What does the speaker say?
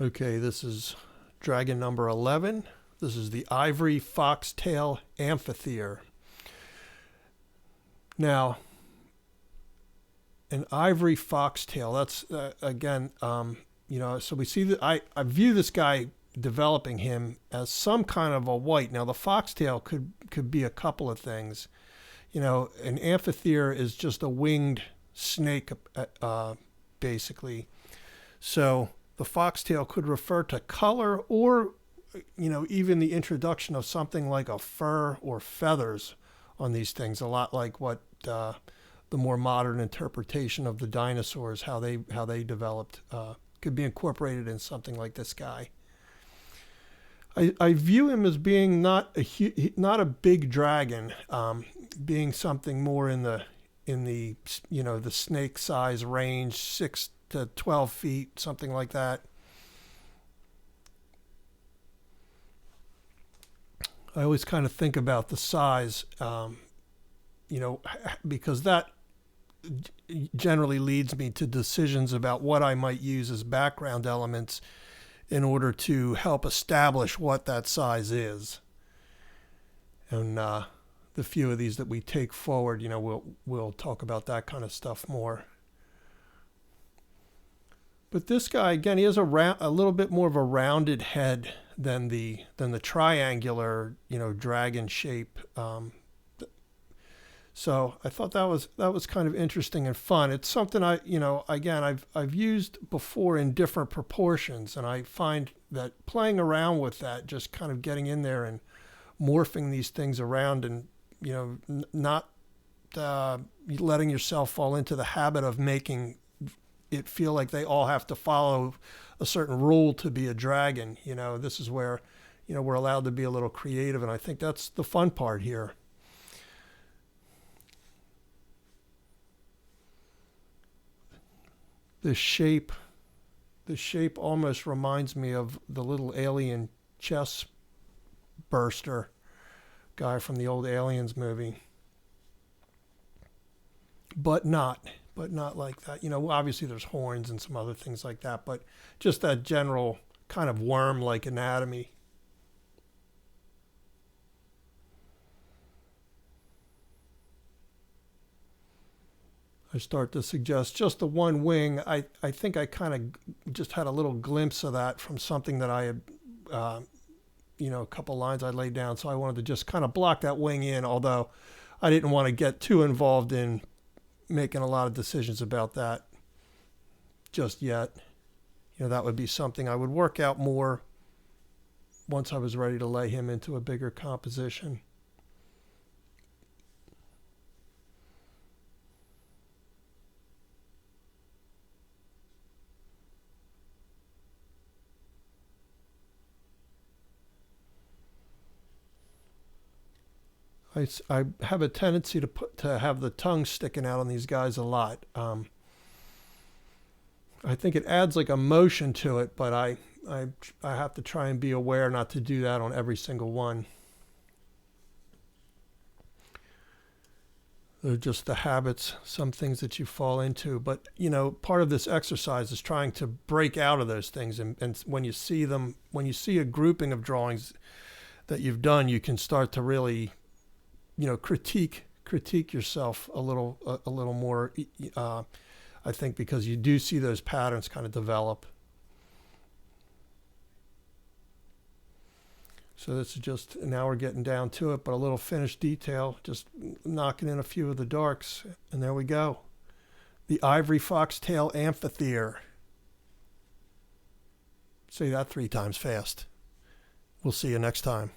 Okay, this is dragon number 11. This is the Ivory Foxtail Amphithere. Now, an ivory foxtail, that's again, so we see that I view this guy developing him as some kind of a white. Now, the foxtail could be a couple of things. An amphithere is just a winged snake, basically. So the foxtail could refer to color or, even the introduction of something like a fur or feathers on these things, a lot like what the more modern interpretation of the dinosaurs, how they developed, could be incorporated in something like this guy. I view him as being not a big dragon, being something more in the the snake size range, 6 to 12 feet, something like that. I always kind of think about the size, because that generally leads me to decisions about what I might use as background elements in order to help establish what that size is. And the few of these that we take forward, we'll talk about that kind of stuff more. But this guy, again, he has a little bit more of a rounded head than the triangular, dragon shape. So I thought that was kind of interesting and fun. It's something I've used before in different proportions, and I find that playing around with that, just kind of getting in there and morphing these things around, and not letting yourself fall into the habit of making it feel like they all have to follow a certain rule to be a dragon. This is where we're allowed to be a little creative, and I think that's the fun part here. The shape almost reminds me of the little alien chest burster guy from the old Aliens movie. But not like that. Obviously there's horns and some other things like that, but just that general kind of worm-like anatomy. I start to suggest just the one wing. I think I kind of just had a little glimpse of that from something that I had, a couple lines I laid down. So I wanted to just kind of block that wing in, although I didn't want to get too involved in making a lot of decisions about that just yet. That would be something I would work out more once I was ready to lay him into a bigger composition. I have a tendency to have the tongue sticking out on these guys a lot. I think it adds like a motion to it, but I have to try and be aware not to do that on every single one. They're just the habits, some things that you fall into. But, part of this exercise is trying to break out of those things. And when you see a grouping of drawings that you've done, you can start to really critique yourself a little more, I think, because you do see those patterns kind of develop. So this is just, now we're getting down to it, but a little finished detail, just knocking in a few of the darks, and there we go. The Ivory Foxtail Amphithere. Say that 3 times fast. We'll see you next time.